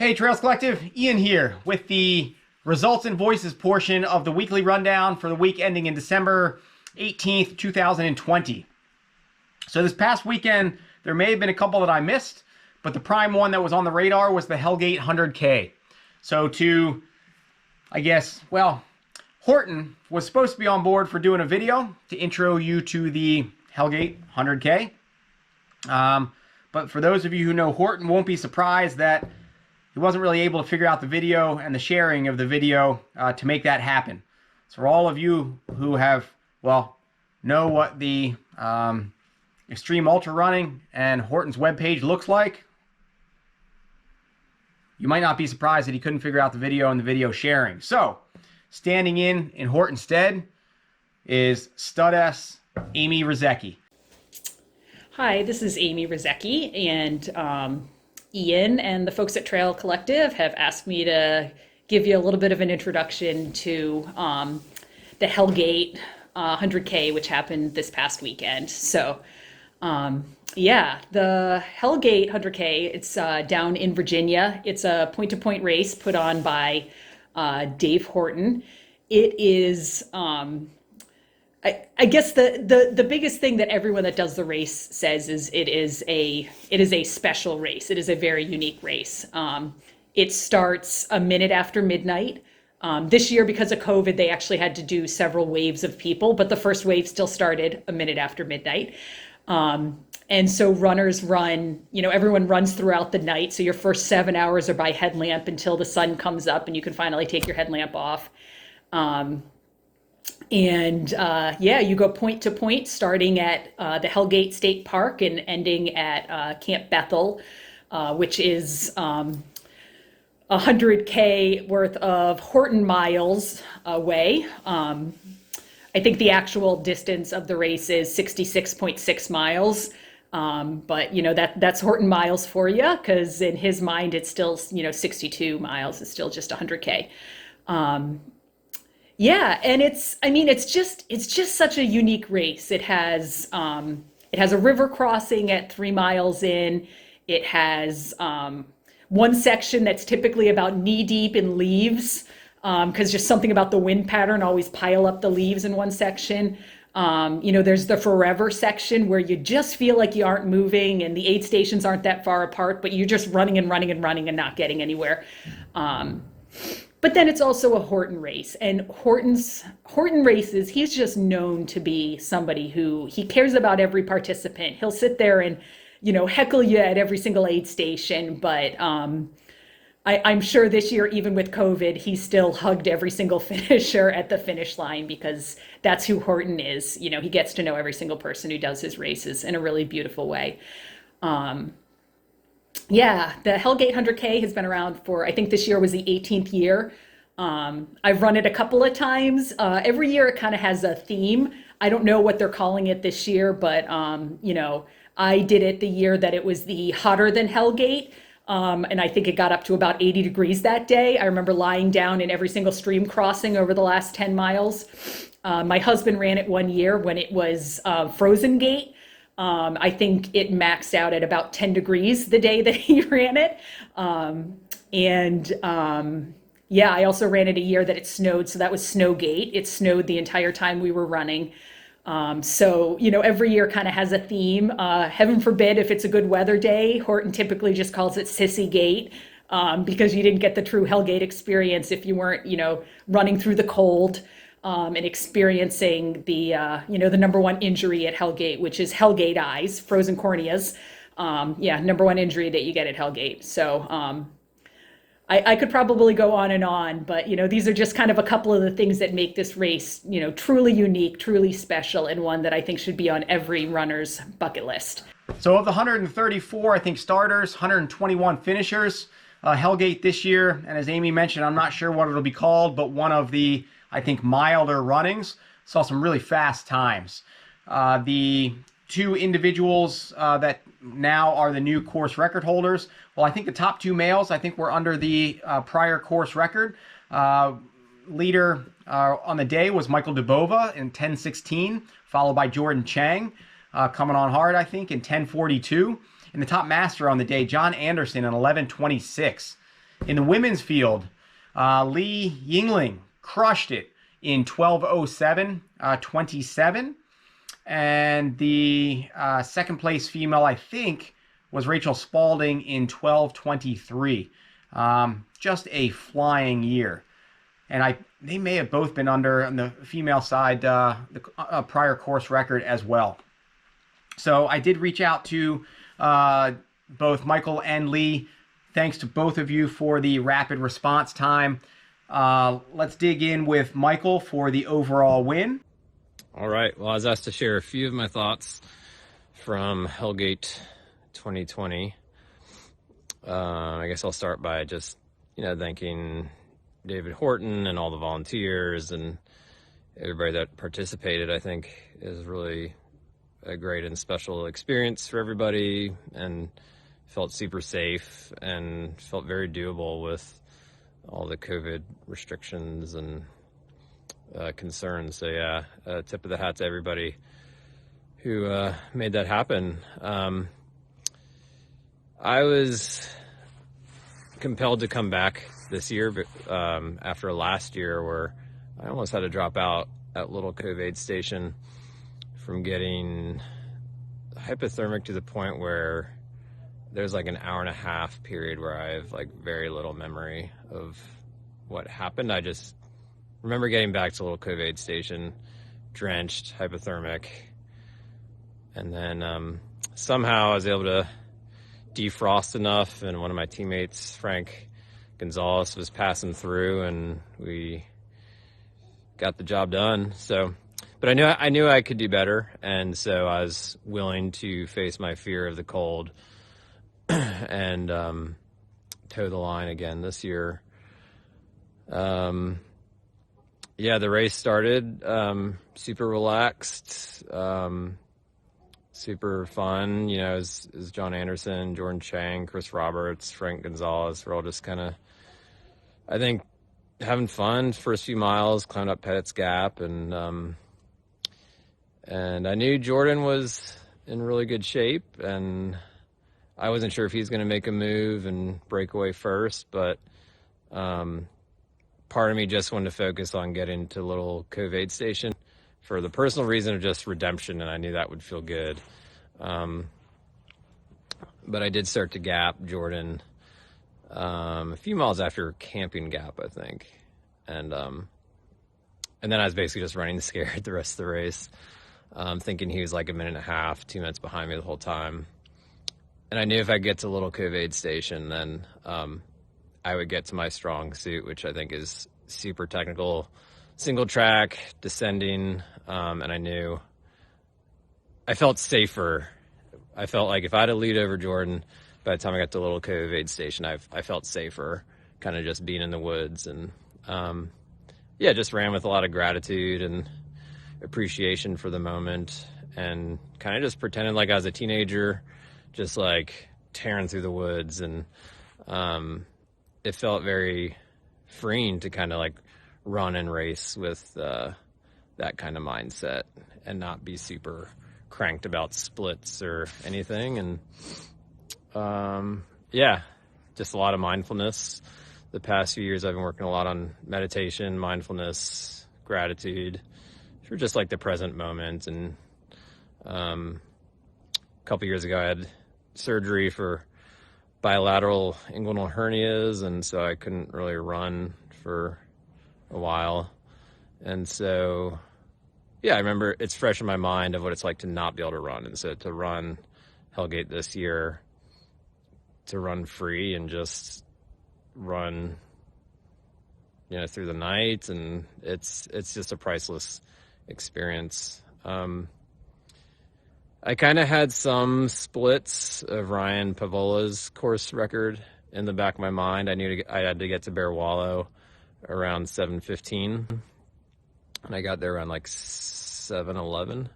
Hey Trails Collective, Ian here with the results and voices portion of the weekly rundown for the week ending in December 18th, 2020. So this past weekend, there may have been a couple that I missed, but the prime one that was on the radar was the Hellgate 100K. So Horton was supposed to be on board for doing a video to intro you to the Hellgate 100K. But for those of you who know Horton, won't be surprised that he wasn't really able to figure out the video and the sharing of the video to make that happen. So for all of you who know what the Extreme Ultra Running and Horton's webpage looks like, you might not be surprised that he couldn't figure out the video and the video sharing. So standing in Horton's stead is Stud-S Amy Rusiecki. Hi, this is Amy Rusiecki, and Ian and the folks at Trail Collective have asked me to give you a little bit of an introduction to the Hellgate 100K, which happened this past weekend. So, the Hellgate 100K, it's down in Virginia. It's a point-to-point race put on by Dave Horton. It is... I guess the biggest thing that everyone that does the race says is it is a special race. It is a very unique race. It starts a minute after midnight. This year, because of COVID, they actually had to do several waves of people, but the first wave still started a minute after midnight. And so runners run, everyone runs throughout the night. So your first 7 hours are by headlamp until the sun comes up and you can finally take your headlamp off. You go point to point, starting at the Hellgate State Park and ending at Camp Bethel, which is 100K worth of Horton miles away. I think the actual distance of the race is 66.6 miles. But that's Horton miles for you, because in his mind, it's still, 62 miles. It's still just 100K. And it's just such a unique race. It has a river crossing at 3 miles in. It has one section that's typically about knee deep in leaves, because just something about the wind pattern always pile up the leaves in one section. There's the forever section where you just feel like you aren't moving and the aid stations aren't that far apart, but you're just running and running and running and not getting anywhere. But then it's also a Horton race, and Horton races, he's just known to be somebody who, he cares about every participant. He'll sit there and, heckle you at every single aid station. But I'm sure this year, even with COVID, he still hugged every single finisher at the finish line, because that's who Horton is. He gets to know every single person who does his races in a really beautiful way. The Hellgate 100K has been around for, I think this year was the 18th year. I've run it a couple of times. Every year it kind of has a theme. I don't know what they're calling it this year, but, I did it the year that it was the hotter than Hellgate. And I think it got up to about 80 degrees that day. I remember lying down in every single stream crossing over the last 10 miles. My husband ran it one year when it was Frozen Gate. I think it maxed out at about 10 degrees the day that he ran it. I also ran it a year that it snowed. So that was Snowgate. It snowed the entire time we were running. Every year kind of has a theme. Heaven forbid if it's a good weather day, Horton typically just calls it Sissy Gate, because you didn't get the true Hellgate experience if you weren't, running through the cold. And experiencing the number one injury at Hellgate, which is Hellgate eyes, frozen corneas. Number one injury that you get at Hellgate. So I could probably go on and on, but these are just kind of a couple of the things that make this race, truly unique, truly special, and one that I think should be on every runner's bucket list. So of the 134, I think starters, 121 finishers, Hellgate this year, and as Amy mentioned, I'm not sure what it'll be called, but one of the, I think, milder runnings, saw some really fast times. The two individuals that now are the new course record holders, well, I think the top two males, I think, were under the prior course record. Leader on the day was Michael Dubrova in 10:16, followed by Jordan Chang, coming on hard, I think, in 10:42. And the top master on the day, John Anderson, in 11:26. In the women's field, Leah Yingling crushed it in 12:07:27. And the second place female, I think, was Rachel Spalding in 12:23. Just a flying year. And they may have both been under, on the female side, the prior course record as well. So I did reach out to both Michael and Lee. Thanks to both of you for the rapid response time. Let's dig in with Michael for the overall win. All right. Well, I was asked to share a few of my thoughts from Hellgate 2020. I guess I'll start by just, thanking David Horton and all the volunteers and everybody that participated. I think is really a great and special experience for everybody, and felt super safe and felt very doable with all the COVID restrictions and concerns. So yeah, tip of the hat to everybody who made that happen. I was compelled to come back this year, but after last year where I almost had to drop out at Little Cove Aid Station from getting hypothermic to the point where there's like an hour and a half period where I have like very little memory of what happened. I just remember getting back to Little Cove Aid Station, drenched, hypothermic, and then somehow I was able to defrost enough, and one of my teammates, Frank Gonzalez, was passing through, and we got the job done. So, but I knew I could do better, and so I was willing to face my fear of the cold and toe the line again this year. Yeah, the race started super relaxed, super fun. As John Anderson, Jordan Chang, Chris Roberts, Frank Gonzalez, we're all just kind of, I think, having fun first few miles, climbed up Pettit's Gap, and I knew Jordan was in really good shape, and I wasn't sure if he's going to make a move and break away first, but part of me just wanted to focus on getting to Little Cove Aid Station for the personal reason of just redemption, and I knew that would feel good. But I did start to gap Jordan a few miles after Camping Gap, I think. And then I was basically just running scared the rest of the race, thinking he was like a minute and a half, 2 minutes behind me the whole time. And I knew if I get to Little Cove Aid Station, then I would get to my strong suit, which I think is super technical, single track, descending, and I felt safer. I felt like if I had a lead over Jordan, by the time I got to Little Cove Aid Station, I felt safer, kind of just being in the woods. And just ran with a lot of gratitude and appreciation for the moment, and kind of just pretended like I was a teenager, just like tearing through the woods. And it felt very freeing to kind of like run and race with that kind of mindset and not be super cranked about splits or anything. And just a lot of mindfulness. The past few years I've been working a lot on meditation, mindfulness, gratitude for just like the present moment. And a couple years ago I had surgery for bilateral inguinal hernias, and so I couldn't really run for a while. And so I remember it's fresh in my mind of what it's like to not be able to run. And so to run Hellgate this year, to run free and just run through the night, and it's just a priceless experience. I kind of had some splits of Ryan Pavola's course record in the back of my mind. I knew I had to get to Bear Wallow around 7:15, and I got there around like 7:11,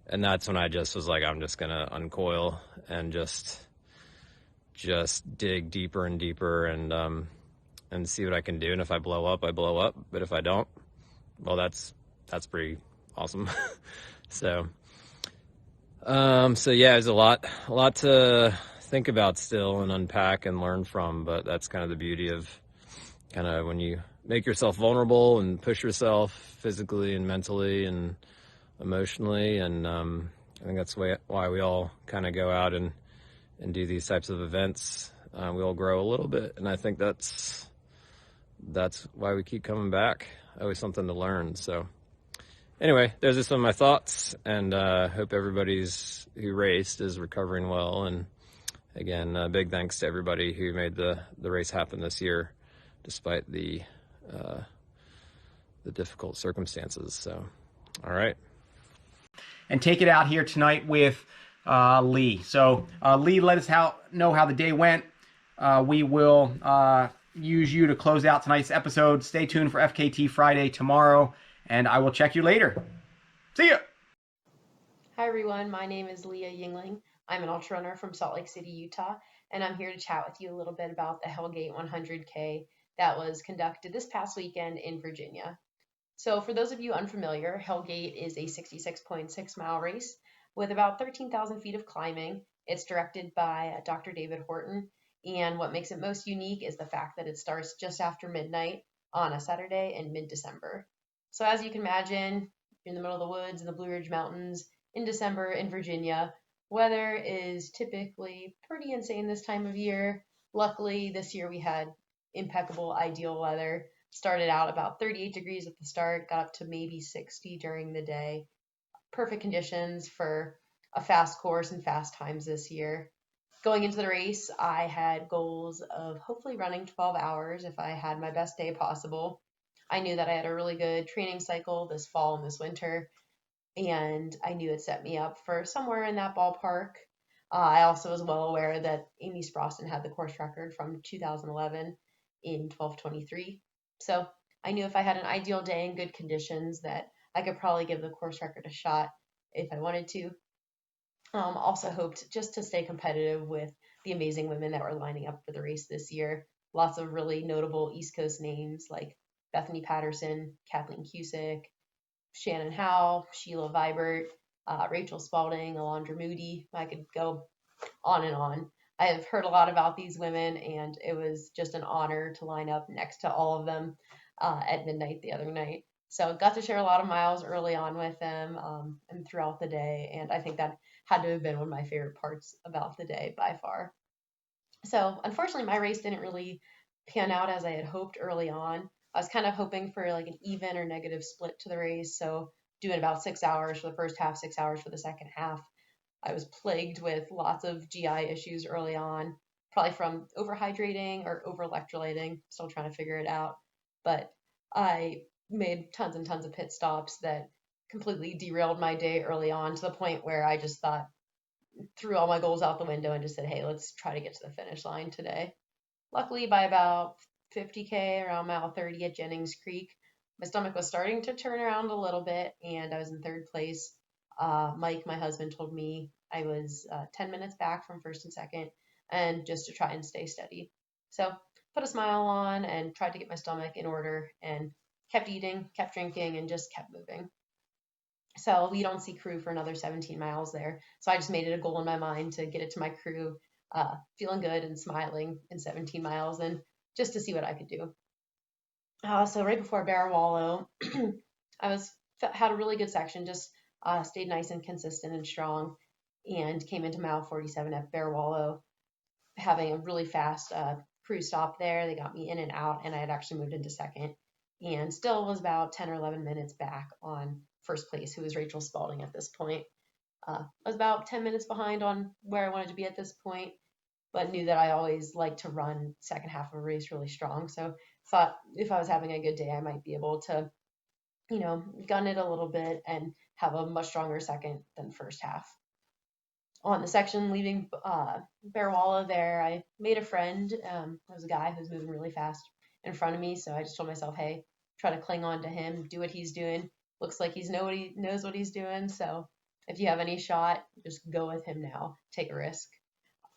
and that's when I just was like, I'm just gonna uncoil and just dig deeper and deeper, and see what I can do. And if I blow up, I blow up. But if I don't, well, that's pretty awesome. So, there's a lot to think about still and unpack and learn from. But that's kind of the beauty of kind of when you make yourself vulnerable and push yourself physically and mentally and emotionally. And I think that's why we all kind of go out and do these types of events. We all grow a little bit, and I think that's why we keep coming back. Always something to learn. So anyway, those are some of my thoughts, and hope everybody's who raced is recovering well. And again, big thanks to everybody who made the race happen this year, despite the difficult circumstances. So, all right. And take it out here tonight with Lee. So Lee, let us know how the day went. We will use you to close out tonight's episode. Stay tuned for FKT Friday tomorrow, and I will check you later. See ya! Hi everyone, my name is Leah Yingling. I'm an ultra runner from Salt Lake City, Utah, and I'm here to chat with you a little bit about the Hellgate 100K that was conducted this past weekend in Virginia. So for those of you unfamiliar, Hellgate is a 66.6 mile race with about 13,000 feet of climbing. It's directed by Dr. David Horton, and what makes it most unique is the fact that it starts just after midnight on a Saturday in mid-December. So as you can imagine, you're in the middle of the woods in the Blue Ridge Mountains in December in Virginia. Weather is typically pretty insane this time of year. Luckily, this year we had impeccable, ideal weather. Started out about 38 degrees at the start, got up to maybe 60 during the day. Perfect conditions for a fast course and fast times this year. Going into the race, I had goals of hopefully running 12 hours if I had my best day possible. I knew that I had a really good training cycle this fall and this winter, and I knew it set me up for somewhere in that ballpark. I also was well aware that Amy Sproston had the course record from 2011 in 12:23. So I knew if I had an ideal day and good conditions that I could probably give the course record a shot if I wanted to. Also hoped just to stay competitive with the amazing women that were lining up for the race this year. Lots of really notable East Coast names like Bethany Patterson, Kathleen Cusick, Shannon Howe, Sheila Vibert, Rachel Spalding, Alondra Moody. I could go on and on. I have heard a lot about these women, and it was just an honor to line up next to all of them at midnight the other night. So got to share a lot of miles early on with them and throughout the day, and I think that had to have been one of my favorite parts about the day by far. So unfortunately, my race didn't really pan out as I had hoped early on. I was kind of hoping for like an even or negative split to the race, so doing about 6 hours for the first half, 6 hours for the second half. I was plagued with lots of GI issues early on, probably from overhydrating or over electrolyting. Still trying to figure it out. But I made tons and tons of pit stops that completely derailed my day early on to the point where I just thought, threw all my goals out the window and just said, hey, let's try to get to the finish line today. Luckily, by about 50K, around mile 30 at Jennings Creek, my stomach was starting to turn around a little bit, and I was in third place. Mike, my husband, told me I was 10 minutes back from first and second, and just to try and stay steady. So put a smile on and tried to get my stomach in order and kept eating, kept drinking, and just kept moving. So we don't see crew for another 17 miles there. So I just made it a goal in my mind to get it to my crew, feeling good and smiling in 17 miles, and just to see what I could do. So right before Bear Wallow, I had a really good section, just stayed nice and consistent and strong, and came into mile 47 at Bear Wallow, having a really fast crew stop there. They got me in and out, and I had actually moved into second, and still was about 10 or 11 minutes back on first place, who was Rachel Spalding at this point. I was about 10 minutes behind on where I wanted to be at this point, but knew that I always like to run second half of a race really strong. So thought if I was having a good day, I might be able to, gun it a little bit and have a much stronger second than first half. On the section leaving Bear Wallow there, I made a friend. There was a guy who was moving really fast in front of me, so I just told myself, hey, try to cling on to him, do what he's doing. Looks like he knows what he's doing, so if you have any shot, just go with him now. Take a risk.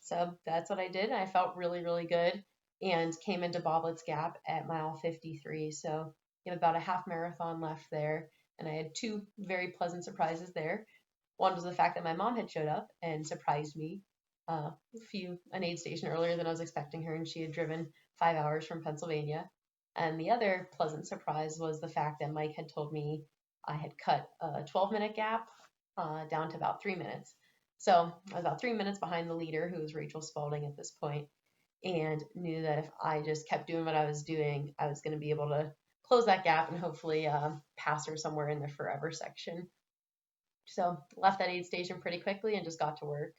So that's what I did, and I felt really, really good, and came into Boblett's Gap at mile 53. So you have about a half marathon left there, and I had two very pleasant surprises there. One was the fact that my mom had showed up and surprised me. an aid station earlier than I was expecting her, and she had driven 5 hours from Pennsylvania. And the other pleasant surprise was the fact that Mike had told me I had cut a 12-minute gap down to about 3 minutes. So I was about 3 minutes behind the leader, who was Rachel Spalding at this point, and knew that if I just kept doing what I was doing, I was going to be able to close that gap and hopefully pass her somewhere in the forever section. So left that aid station pretty quickly and just got to work.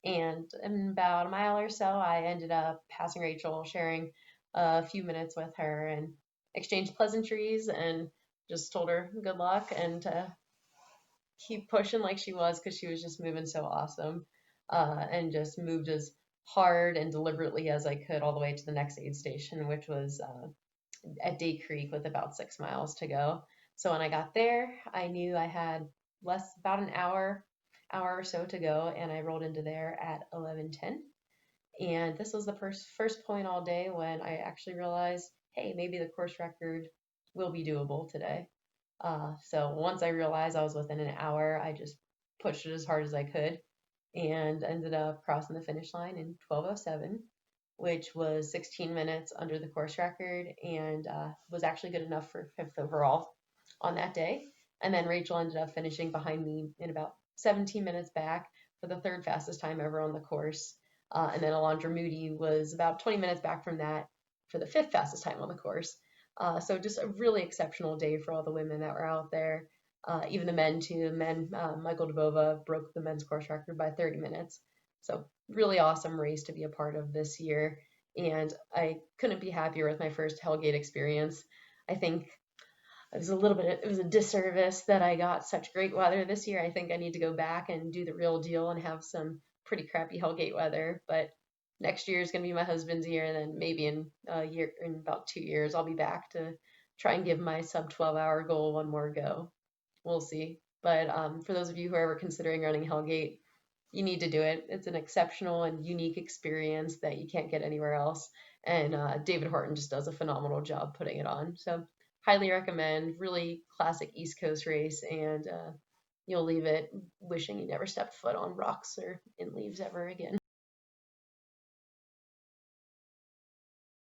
And in about a mile or so, I ended up passing Rachel, sharing a few minutes with her, and exchanged pleasantries and just told her good luck and to keep pushing like she was, because she was just moving so awesome, and just moved as hard and deliberately as I could all the way to the next aid station, which was at Day Creek with about 6 miles to go. So when I got there, I knew I had about an hour or so to go, and I rolled into there at 11:10. And this was the first point all day when I actually realized, hey, maybe the course record will be doable today. So once I realized I was within an hour, I just pushed it as hard as I could and ended up crossing the finish line in 12:07, which was 16 minutes under the course record, and was actually good enough for fifth overall on that day. And then Rachel ended up finishing behind me in about 17 minutes back for the third fastest time ever on the course. And then Alondra Moody was about 20 minutes back from that for the fifth fastest time on the course. So just a really exceptional day for all the women that were out there. Even the men too. Michael Dubrova broke the men's course record by 30 minutes. So really awesome race to be a part of this year. And I couldn't be happier with my first Hellgate experience. I think it was a disservice that I got such great weather this year. I think I need to go back and do the real deal and have some pretty crappy Hellgate weather. But next year is going to be my husband's year, and then maybe in about 2 years, I'll be back to try and give my sub 12-hour goal one more go. We'll see. But for those of you who are ever considering running Hellgate, you need to do it. It's an exceptional and unique experience that you can't get anywhere else. And David Horton just does a phenomenal job putting it on. So highly recommend. Really classic East Coast race, and you'll leave it wishing you never stepped foot on rocks or in leaves ever again.